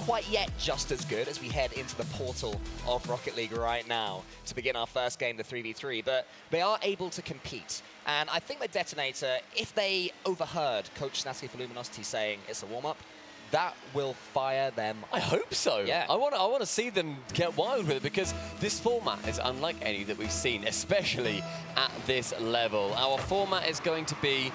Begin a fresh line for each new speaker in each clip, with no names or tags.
quite yet just as good as we head into the portal of Rocket League right now to begin our first game, the 3v3, but they are able to compete. And I think the DeToNator, if they overheard Coach Snatsky for Luminosity saying it's a warm-up, that will fire them
I hope so.
Yeah.
I want to see them get wild with it, because this format is unlike any that we've seen, especially at this level. Our format is going to be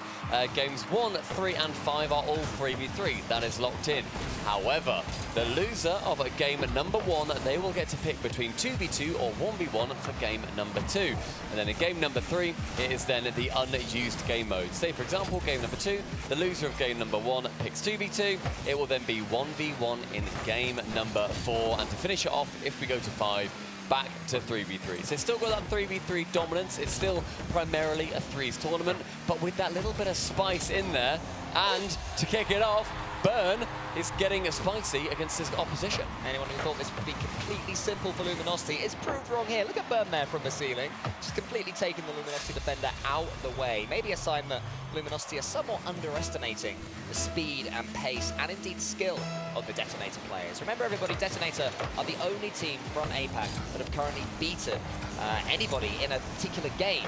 games 1, 3, and 5 are all 3v3. That is locked in. However, the loser of a game number 1, they will get to pick between 2v2 or 1v1 for game number 2. And then in game number 3, it is then the unused game mode. Say, for example, game number 2, the loser of game number 1 picks 2v2. It will then be 1v1 in game number 4. And to finish it off, if we go to 5, back to 3v3. So it's still got that 3v3 dominance. It's still primarily a threes tournament, but with that little bit of spice in there. And to kick it off, Burn is getting spicy against his opposition. Anyone who thought this would be completely simple for Luminosity is proved wrong here. Look at Burn there from the ceiling, just completely taking the Luminosity defender out of the way. Maybe a sign that Luminosity are somewhat underestimating the speed and pace and indeed skill of the DeToNator players. Remember, everybody, DeToNator are the only team from APAC that have currently beaten anybody in a particular game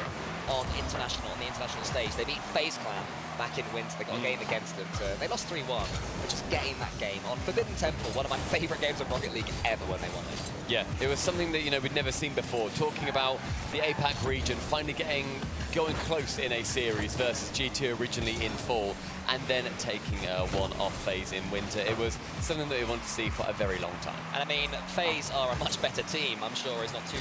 on the international stage. They beat FaZe Clan back in winter. They got a game against them. They lost 3-1, but just getting that game on Forbidden Temple, one of my favorite games of Rocket League ever when they won it. Yeah, it was something that, you know, we'd never seen before. Talking about the APAC region finally going close in a series versus G2 originally in fall, and then taking one off FaZe in winter. It was something that we wanted to see for a very long time. And I mean, FaZe are a much better team, I'm sure is not too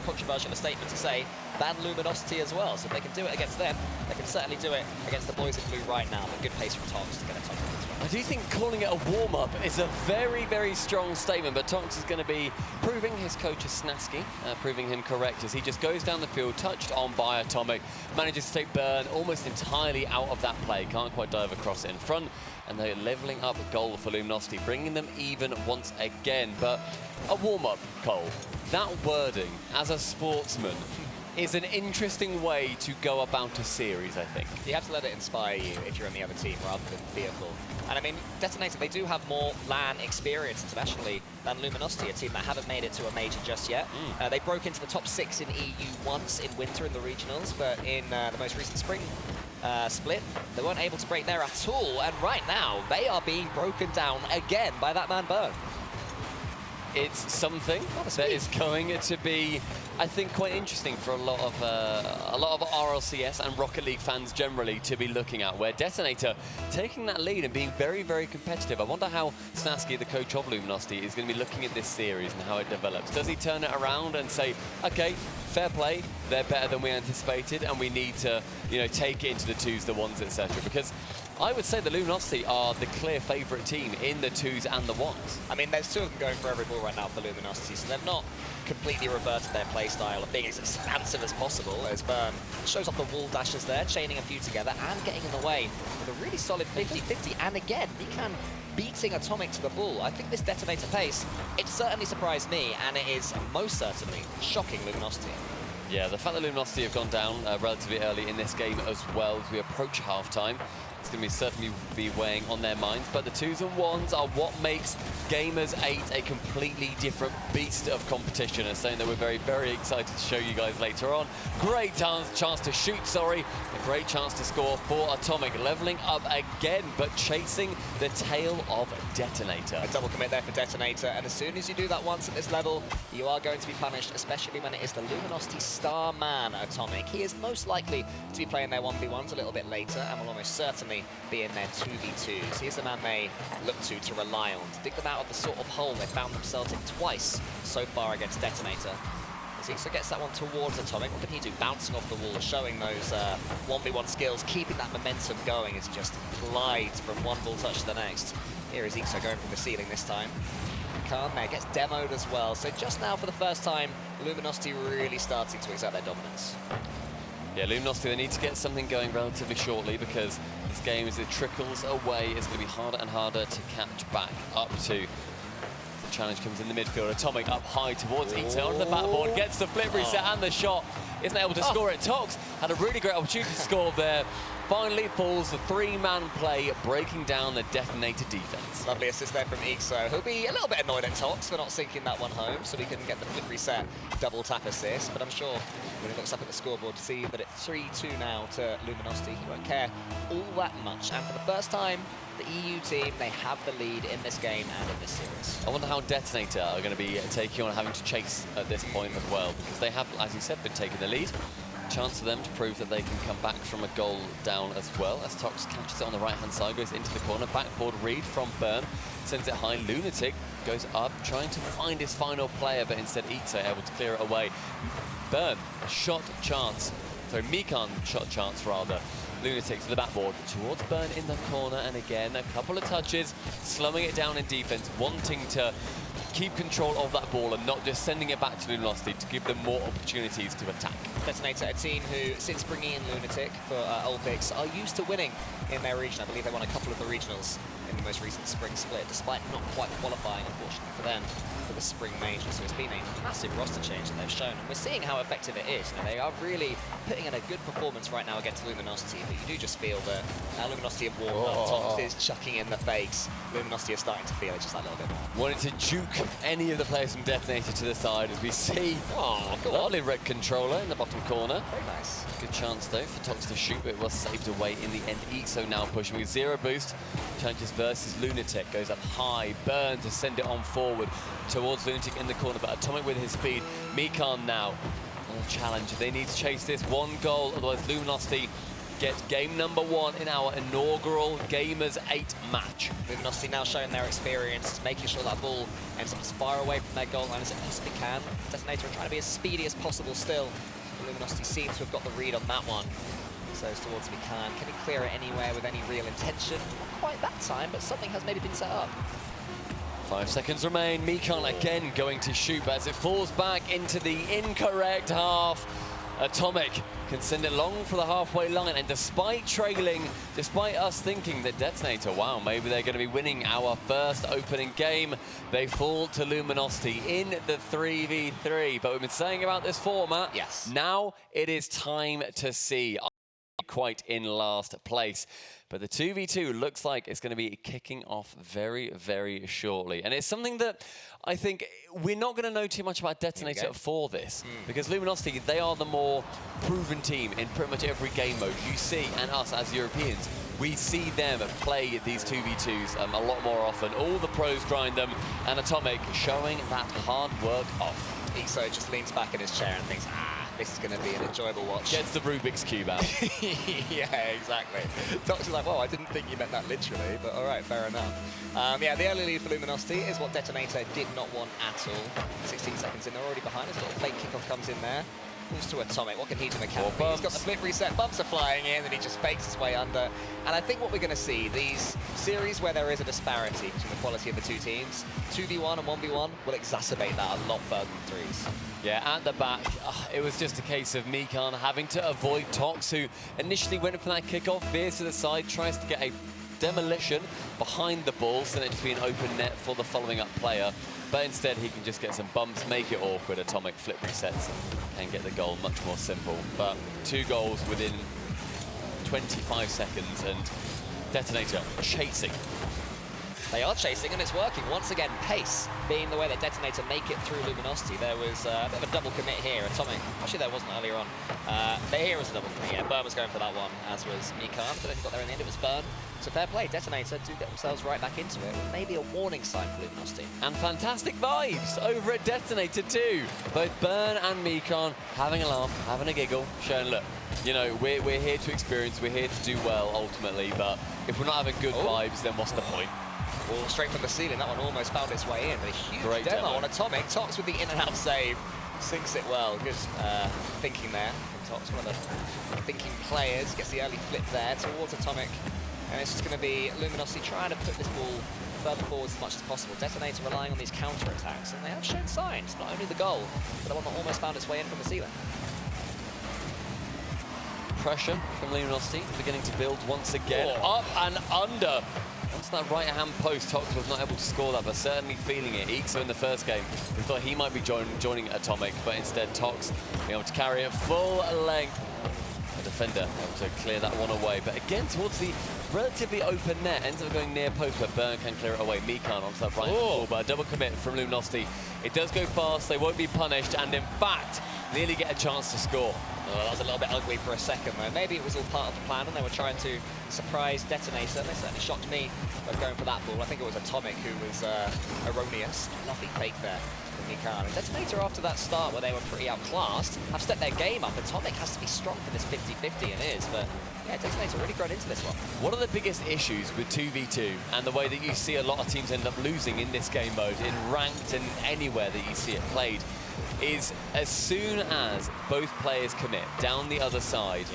controversial a statement to say, than Luminosity as well. So if they can do it against them, they can certainly do it against the boys in blue right now. But good pace from Tonks to get a top as well. I do think calling it a warm-up is a very, very strong statement, but Tonks is going to be proving his coach is Snatsky, proving him correct as he just goes down the field, touched on by Atomic, manages to take Burn almost entirely out of that play, can't quite dive across it in front, and they're leveling up a goal for Luminosity, bringing them even once again. But a warm-up, Cole, that wording as a sportsman is an interesting way to go about a series, I think. You have to let it inspire you if you're on the other team rather than fearful. And I mean, DeToNator, they do have more LAN experience internationally than Luminosity, a team that haven't made it to a major just yet. They broke into the top 6 in EU once in winter in the regionals, but in the most recent spring split, they weren't able to break there at all. And right now, they are being broken down again by that man Burn. It's something that is going to be, I think, quite interesting for a lot of RLCS and Rocket League fans generally to be looking at, where DeToNator taking that lead and being very, very competitive. I wonder how Snatsky, the coach of Luminosity, is going to be looking at this series and how it develops. Does he turn it around and say, okay, fair play, they're better than we anticipated, and we need to, you know, take it into the 2s, the 1s, etc. Because I would say the Luminosity are the clear favourite team in the 2s and the 1s. I mean, there's 2 of them going for every ball right now for Luminosity, so they've not completely reverted their play style of being as expansive as possible, as Burn shows off the wall dashes there, chaining a few together and getting in the way with a really solid 50-50. And again, he can beating Atomic to the ball. I think this DeToNator pace, it certainly surprised me, and it is most certainly shocking Luminosity. Yeah, the fact that Luminosity have gone down relatively early in this game as well as we approach half-time, it's going to certainly be weighing on their minds. But the 2s and 1s are what makes Gamers8 a completely different beast of competition, and something that we're very, very excited to show you guys later on. Great chance to shoot, a great chance to score for Atomic, leveling up again, but chasing the tail of DeToNator. A double commit there for DeToNator, and as soon as you do that once at this level, you are going to be punished, especially when it is the Luminosity star man, Atomic. He is most likely to be playing their 1v1s a little bit later, and will almost certainly be in their 2v2s. He's the man they look to rely on, to dig them out of the sort of hole they found themselves in twice so far against DeToNator. As Ixo gets that one towards Atomic, what can he do? Bouncing off the wall, showing those 1v1 skills, keeping that momentum going as he just glides from one ball touch to the next. Here is Ixo going from the ceiling this time. Khan there gets demoed as well. So just now, for the first time, Luminosity really starting to exert their dominance. Yeah, Luminosity, they need to get something going relatively shortly, because this game, as it trickles away, is going to be harder and harder to catch back up to. The challenge comes in the midfield. Atomic up high towards Ixo on the backboard, gets the flip reset and the shot. Isn't able to score it. Tox had a really great opportunity to score there. finally falls the three-man play, breaking down the DeToNator defense.
Lovely assist there from Ixo. He'll be a little bit annoyed at Tox for not sinking that one home, so he couldn't get the flip reset double tap assist. But I'm sure when he looks up at the scoreboard to see that it's 3-2 now to Luminosity, he won't care all that much. And for the first time, the EU team, they have the lead in this game and in this series.
I wonder how DeToNator are going to be taking on having to chase at this point as well, because they have, as you said, been taking the lead. Chance for them to prove that they can come back from a goal down as well, as Tox catches it on the right-hand side, goes into the corner, backboard read from Burn, sends it high. Lunatic goes up, trying to find his final player, but instead Ixo able to clear it away. Burn, shot chance. So Mikan shot chance rather. Lunatic to the backboard towards Burn in the corner, and again a couple of touches, slumming it down in defense, wanting to keep control of that ball and not just sending it back to Luminosity to give them more opportunities to attack.
DeToNator, a team who, since bringing in Lunatic for Olympics, are used to winning in their region. I believe they won a couple of the regionals in the most recent spring split, despite not quite qualifying, unfortunately for them, for the spring major. So it's been a massive roster change that they've shown, and we're seeing how effective it is. You know, they are really putting in a good performance right now against Luminosity, but you do just feel that Luminosity have warmed up. Tox is chucking in the fakes. Luminosity are starting to feel it just that little bit more.
Wanted to juke any of the players from DeToNator to the side as we see lovely red controller in the bottom corner.
Very nice.
Good chance though for Tox to shoot, but it was saved away in the end. Ixo now pushing with zero boost. Challenges versus Lunatic, goes up high. Burn to send it on forward towards Lunatic in the corner, but Atomic with his speed. Mikan now on a challenge. They need to chase this one goal, otherwise Luminosity get game number 1 in our inaugural Gamers8 match.
Luminosity now showing their experience, making sure that ball ends up as far away from their goal line as it possibly can. DeToNator are trying to be as speedy as possible still. Luminosity seems to have got the read on that one. So towards Mikan. Can he clear it anywhere with any real intention? Not quite that time, but something has maybe been set up.
5 seconds remain. Mikan again going to shoot, but as it falls back into the incorrect half, Atomic can send it long for the halfway line, and despite trailing, despite us thinking that DeToNator, wow, maybe they're going to be winning our first opening game, they fall to Luminosity in the 3v3. But we've been saying about this format,
yes,
now it is time to see. Quite in last place, but the 2v2 looks like it's going to be kicking off very, very shortly, and it's something that I think we're not going to know too much about DeToNator for this, because Luminosity, they are the more proven team in pretty much every game mode you see, and us as Europeans, we see them play these 2v2s a lot more often. All the pros grind them, and Atomic showing that hard work off.
Ixo just leans back in his chair and thinks, this is going to be an enjoyable watch.
Gets the Rubik's Cube out.
Yeah, exactly. Tox is like, well, I didn't think you meant that literally, but all right, fair enough. Yeah, the early lead for Luminosity is what DeToNator did not want at all. 16 seconds in, they're already behind us. A little fake kickoff comes in there. Falls to Atomic. What can he do mechanically? He's got the flip reset. Bumps are flying in, and he just fakes his way under. And I think what we're going to see, these series where there is a disparity between the quality of the two teams, 2v1 and 1v1 will exacerbate that a lot further than threes.
Yeah, at the back, it was just a case of Mikan having to avoid Tox, who initially went for that kickoff, veers to the side, tries to get a demolition behind the ball, so that it's be an open net for the following up player. But instead, he can just get some bumps, make it awkward. Atomic flip resets and get the goal much more simple. But 2 goals within 25 seconds, and DeToNator chasing.
They are chasing, and it's working. Once again, pace being the way that DeToNator make it through Luminosity. There was a bit of a double commit here. Atomic, actually there wasn't earlier on. Here was a double commit, yeah. Burn was going for that one, as was Mikan. So they got there in the end, it was Burn. So fair play, DeToNator do get themselves right back into it. Maybe a warning sign for Luminosity.
And fantastic vibes over at DeToNator too. Both Burn and Mikan having a laugh, having a giggle, showing, look, you know, we're here to experience, we're here to do well ultimately, but if we're not having good vibes, then what's the point?
Ball straight from the ceiling, that one almost found its way in. But a huge demo on Atomic. Tox with the in and out save, sinks it well. Good thinking there from Tox, one of the thinking players. Gets the early flip there towards Atomic. And it's just going to be Luminosity trying to put this ball further forward as much as possible. DeToNator relying on these counter-attacks, and they have shown signs, not only the goal, but the one that almost found its way in from the ceiling.
Pressure from Luminosity beginning to build once again. Up and under. Once that right-hand post, Tox was not able to score that, but certainly feeling it. Ixo in the first game, we thought he might be joining Atomic, but instead Tox being able to carry it full length. A defender able to clear that one away. But again, towards the relatively open net, ends up going near post, but Burn can clear it away. Mikan onto that right ball, but a double commit from Luminosity. It does go fast, they won't be punished, and in fact, nearly get a chance to score.
Oh, that was a little bit ugly for a second, though. Maybe it was all part of the plan, and they were trying to surprise DeToNator. They certainly shocked me by going for that ball. I think it was Atomic who was erroneous. Lovely fake there from Mikan. And DeToNator, after that start where they were pretty outclassed, have stepped their game up. Atomic has to be strong for this 50-50, and is, but yeah, DeToNator really grown into this one.
One of the biggest issues with 2v2 and the way that you see a lot of teams end up losing in this game mode, in ranked and anywhere that you see it played, is as soon as both players commit down the other side,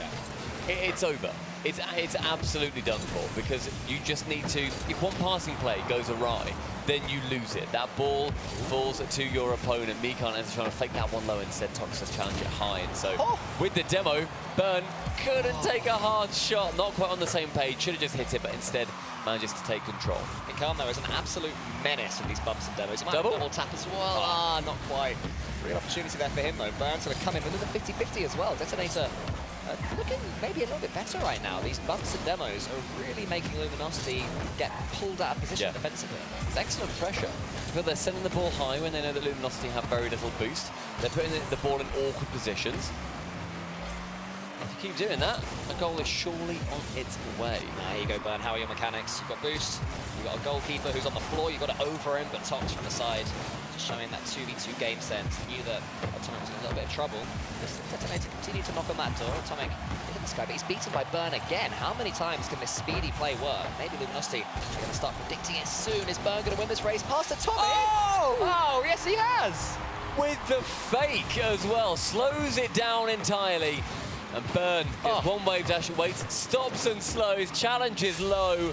it's over. It's absolutely done for, because you just need to, if one passing play goes awry, then you lose it. That ball falls to your opponent. Mikan ends up trying to fake that one low, instead Toxus challenge it high. And so with the demo, Burn couldn't take a hard shot, not quite on the same page, should have just hit it, but instead manages to take control.
Mikan, though, is an absolute menace with these bumps and demos. He might have a double tap as well. Not quite. Real opportunity there for him, though. Burn's going to come in with a 50-50 as well. DeToNator looking maybe a little bit better right now. These bumps and demos are really making Luminosity get pulled out of position defensively.
It's excellent pressure. But they're sending the ball high when they know that Luminosity have very little boost. They're putting the ball in awkward positions. If you keep doing that, a goal is surely on its way.
There you go, Burn. How are your mechanics? You've got boost, you've got a goalkeeper who's on the floor, you've got to over him, but Tox from the side, just showing that 2v2 game sense. Knew that Atomic was in a little bit of trouble. This DeToNator continued to knock on that door. Atomic hit this guy, but he's beaten by Burn again. How many times can this speedy play work? Maybe Luminosity are going to start predicting it soon. Is Burn going to win this race past Atomic? Oh, yes he has!
With the fake as well, slows it down entirely. And Burn gets one wave dash, waits, stops and slows, challenges low.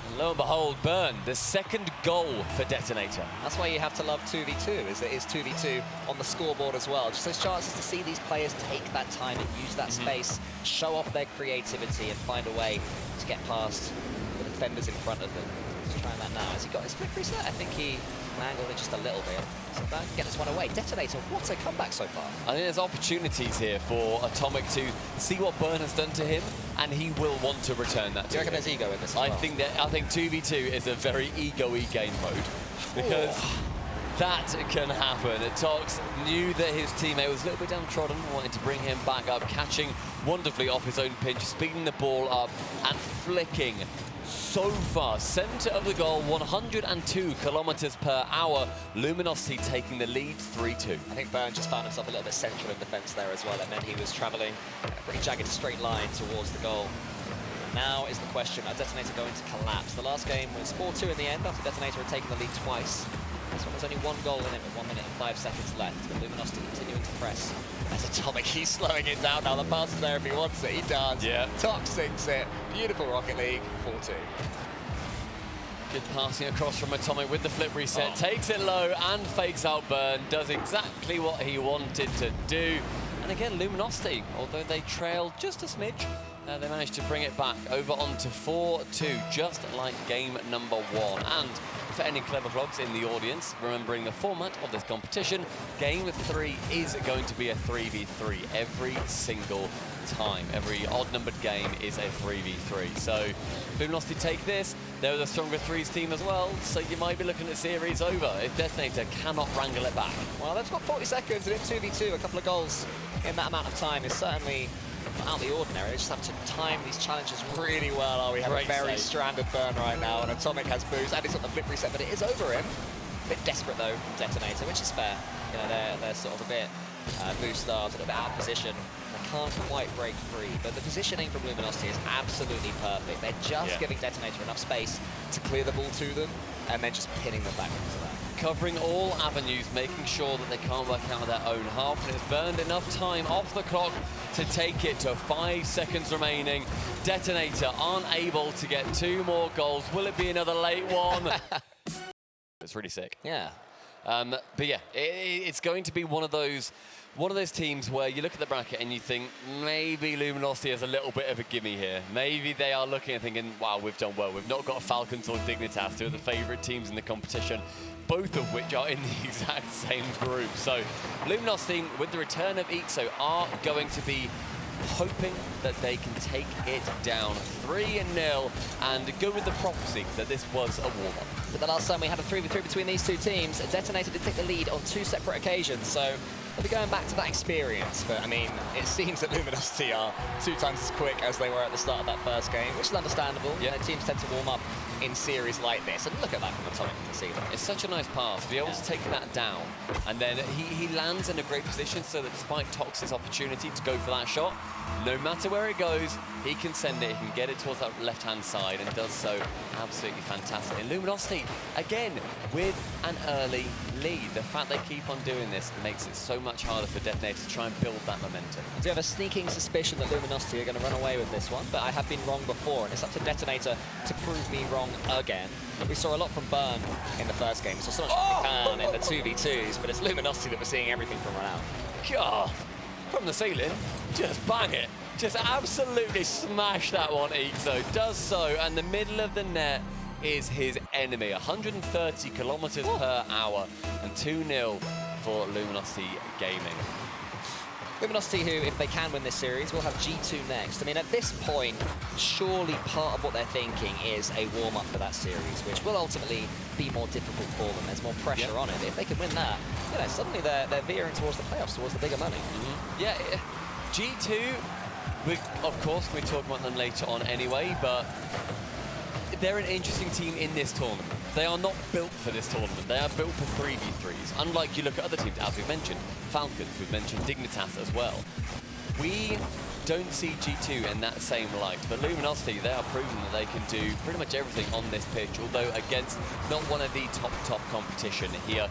And lo and behold, Burn, the second goal for DeToNator.
That's why you have to love 2v2, is it is 2v2 on the scoreboard as well. Just those chances to see these players take that time and use that space, show off their creativity and find a way to get past the defenders in front of them. He's trying that now. Has he got his flip reset? I think he mangled it just a little bit. So Burn can get this one away. DeToNator, what a comeback so far.
I think there's opportunities here for Atomic to see what Burn has done to him, and he will want to return that to him.
Do you reckon there's ego in this as
I
well?
think 2v2 is a very ego-y game mode, because that can happen. Tox knew that his teammate was a little bit downtrodden, wanted to bring him back up, catching wonderfully off his own pinch, speeding the ball up and flicking so fast. Center of the goal, 102 kilometers per hour. Luminosity taking the lead 3-2.
I think Burn just found himself a little bit central in defense there as well. That meant he was traveling a pretty jagged straight line towards the goal. Now is the question, are DeToNator going to collapse? The last game was 4-2 in the end after DeToNator had taken the lead twice. This one, there's only one goal in it with 1 minute and 5 seconds left. But Luminosity continuing to press. As Atomic, he's slowing it down now. The pass is there if he wants it. He does.
Yeah.
Tox sinks it. Beautiful Rocket League. 4-2.
Good passing across from Atomic with the flip reset. Takes it low and fakes out Burn. Does exactly what he wanted to do. And again, Luminosity, although they trailed just a smidge, they managed to bring it back over onto 4-2, just like game number 1. And for any clever vlogs in the audience, remembering the format of this competition, game 3 is going to be a 3v3 every single time. Every odd-numbered game is a 3v3. So Luminosity take this. They're the stronger threes team as well, so you might be looking at series over if DeToNator cannot wrangle it back.
Well, they've got 40 seconds and in 2v2, a couple of goals in that amount of time is certainly out of the ordinary. They just have to time these challenges really well. We have a very stranded Burn right now, and Atomic has boost, and he's got the flip reset, but it is over him. A bit desperate though from DeToNator, which is fair. You know, they're sort of a bit boost stars, a little bit out of position. They can't quite break free, but the positioning from Luminosity is absolutely perfect. They're just giving DeToNator enough space to clear the ball to them, and then just pinning them back into that.
Covering all avenues, making sure that they can't work out of their own half, and it's burned enough time off the clock to take it to 5 seconds remaining. DeToNator aren't able to get 2 more goals. Will it be another late one? It's really sick.
Yeah.
But yeah, it's going to be one of those teams where you look at the bracket and you think maybe Luminosity has a little bit of a gimme here. Maybe they are looking and thinking, wow, we've done well. We've not got Falcons or Dignitas, 2 of the favourite teams in the competition, both of which are in the exact same group. So Luminosity, with the return of Ixo, are going to be hoping that they can take it down 3-0 and go with the prophecy that this was a warm-up.
But the last time we had a 3v3 between these two teams, DeToNator did take the lead on 2 separate occasions, so they'll be going back to that experience. But I mean, it seems that Luminosity are 2 times as quick as they were at the start of that first game, which is understandable.
Yeah.
Their teams tend to warm up in series like this, and look at that from Atomic from the ceiling.
It's such a nice pass to be able to take that down, and then he lands in a great position so that despite Tox's opportunity to go for that shot, no matter where it goes, he can send it, he can get it towards that left-hand side, and does so absolutely fantastic. And Luminosity, again, with an early lead. The fact they keep on doing this makes it so much harder for DeToNator to try and build that momentum.
I do have a sneaking suspicion that Luminosity are going to run away with this one, but I have been wrong before, and it's up to DeToNator to prove me wrong again. We saw a lot from Burn in the first game, we saw so much from Khan in the 2v2s, but it's Luminosity that we're seeing everything from run out.
God, from the ceiling, just bang it. Just absolutely smash that one, Ixo. Does so, and the middle of the net is his enemy. 130 kilometers per hour, and 2-0 for Luminosity Gaming.
Luminosity, who, if they can win this series, will have G2 next. I mean, at this point, surely part of what they're thinking is a warm-up for that series, which will ultimately be more difficult for them. There's more pressure on it. If they can win that, you know, suddenly they're veering towards the playoffs, towards the bigger money.
Yeah, G2, of course, we talk about them later on anyway, but they're an interesting team in this tournament. They are not built for this tournament. They are built for 3v3s. Unlike you look at other teams, as we've mentioned, Falcons, we've mentioned Dignitas as well. We don't see G2 in that same light, but Luminosity, they are proving that they can do pretty much everything on this pitch, although against not one of the top competition here.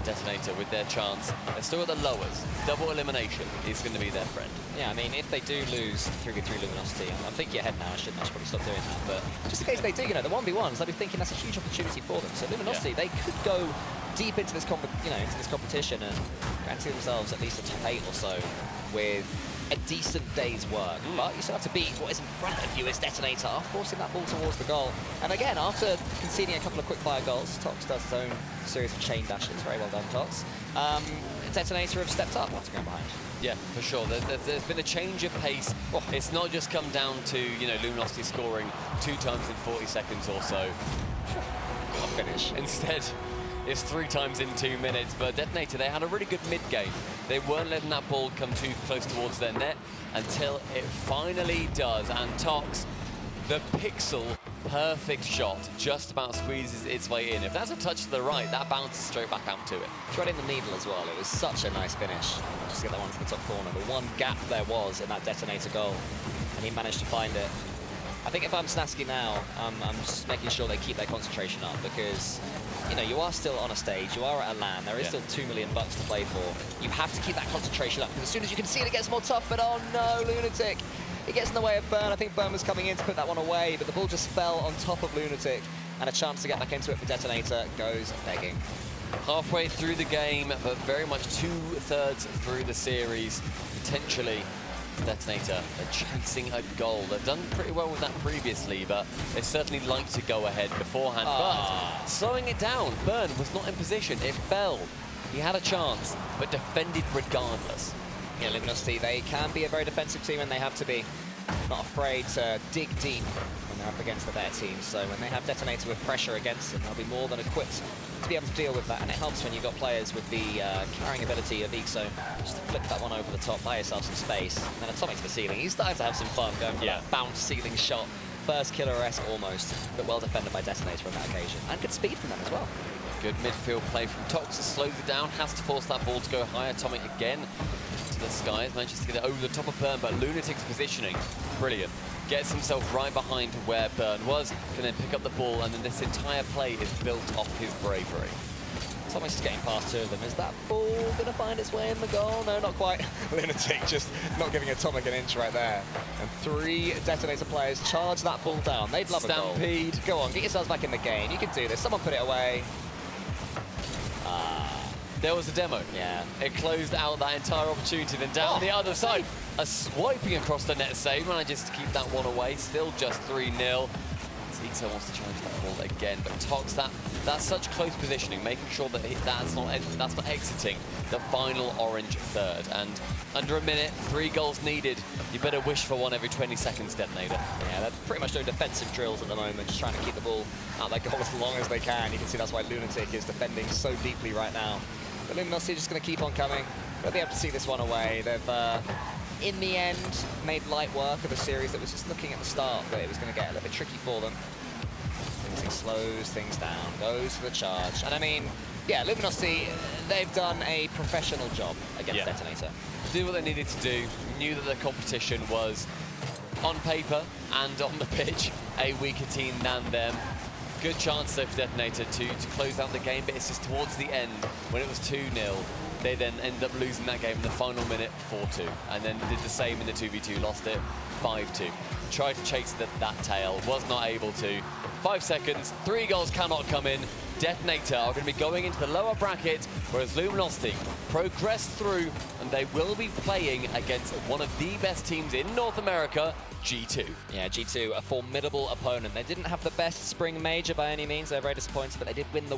DeToNator with their chance. They're still at the lowers. Double elimination is going to be their friend.
Yeah, I mean, if they do lose 3v3 Luminosity, I'm thinking ahead now, I should probably stop doing that, but just in case they do, you know, the 1v1s, I'll be thinking that's a huge opportunity for them. So Luminosity, they could go deep into this competition and guarantee themselves at least a top 8 or so with a decent day's work. But you still have to beat what is in front of you as DeToNator, forcing that ball towards the goal. And again, after conceding a couple of quick-fire goals, Tox does his own series of chain dashes. Very well done, Tox. DeToNator have stepped up after going behind.
Yeah, for sure. There's been a change of pace. It's not just come down to, you know, Luminosity scoring 2 times in 40 seconds or so.
I'll finish.
Instead, it's 3 times in 2 minutes, but DeToNator, they had a really good mid-game. They weren't letting that ball come too close towards their net until it finally does. And Tox, the pixel perfect shot, just about squeezes its way in. If that's a touch to the right, that bounces straight back out to it.
Threading the needle as well. It was such a nice finish. Just get that one to the top corner. The one gap there was in that DeToNator goal, and he managed to find it. I think if I'm Snasky now, I'm just making sure they keep their concentration up because, you know, you are still on a stage, you are at a LAN, there is still $2 million to play for. You have to keep that concentration up because as soon as you can see it, it gets more tough, but oh no, Lunatic. It gets in the way of Burn. I think Burn was coming in to put that one away, but the ball just fell on top of Lunatic, and a chance to get back into it for DeToNator goes begging.
Halfway through the game, but very much 2/3 through the series, potentially DeToNator are chasing a goal. They've done pretty well with that previously, but they certainly like to go ahead beforehand. But slowing it down, Burn was not in position. It fell. He had a chance, but defended regardless.
Yeah, Luminosity, they can be a very defensive team, and they have to be not afraid to dig deep when they're up against the better teams. So when they have DeToNator with pressure against them, they'll be more than equipped to be able to deal with that. And it helps when you've got players with the carrying ability of Ixo, just to flick that one over the top, buy yourself some space. And then Atomic to the ceiling. He's starting to have some fun going for that bounce ceiling shot. First killer-esque almost, but well defended by DeToNator on that occasion. And good speed from them as well.
Good midfield play from Tox, slows it down, has to force that ball to go high. Atomic again to the skies, manages to get it over the top of Burn, but Lunatic's positioning, brilliant. Gets himself right behind where Burn was, can then pick up the ball, and then this entire play is built off his bravery.
Atomic's just getting past 2 of them. Is that ball going to find its way in the goal? No, not quite. Lunatic just not giving Atomic an inch right there. And 3 DeToNator players charge that ball down. They'd love a goal.
Stampede.
Go on, get yourselves back in the game. You can do this. Someone put it away.
There was a demo.
Yeah.
It closed out that entire opportunity. Then down the other side, a swiping across the net save. Manages to keep that one away. Still just 3-0. Vito wants to challenge that ball again, but Tox, that's such close positioning, making sure that that's not exiting the final orange third. And under a minute, 3 goals needed. You better wish for one every 20 seconds, DeToNator.
Yeah, they're pretty much doing defensive drills at the moment, just trying to keep the ball out that goal as long as they can. You can see that's why Lunatic is defending so deeply right now. But Luminosity just going to keep on coming. They'll be able to see this one away. They've, in the end, made light work of a series that was just looking at the start, but it was going to get a little bit tricky for them. He slows things down, goes for the charge. And I mean, yeah, Luminosity, they've done a professional job against DeToNator.
Do what they needed to do, knew that the competition was, on paper and on the pitch, a weaker team than them. Good chance though for DeToNator to close out the game, but it's just towards the end, when it was 2-0, they then ended up losing that game in the final minute 4-2, and then did the same in the 2v2, lost it 5-2. Tried to chase that tail, was not able to. 5 seconds, 3 goals cannot come in. DeToNator are going to be going into the lower bracket, whereas Luminosity progress through, and they will be playing against one of the best teams in North America, G2.
Yeah, G2, a formidable opponent. They didn't have the best spring major by any means. They're very disappointed, but they did win the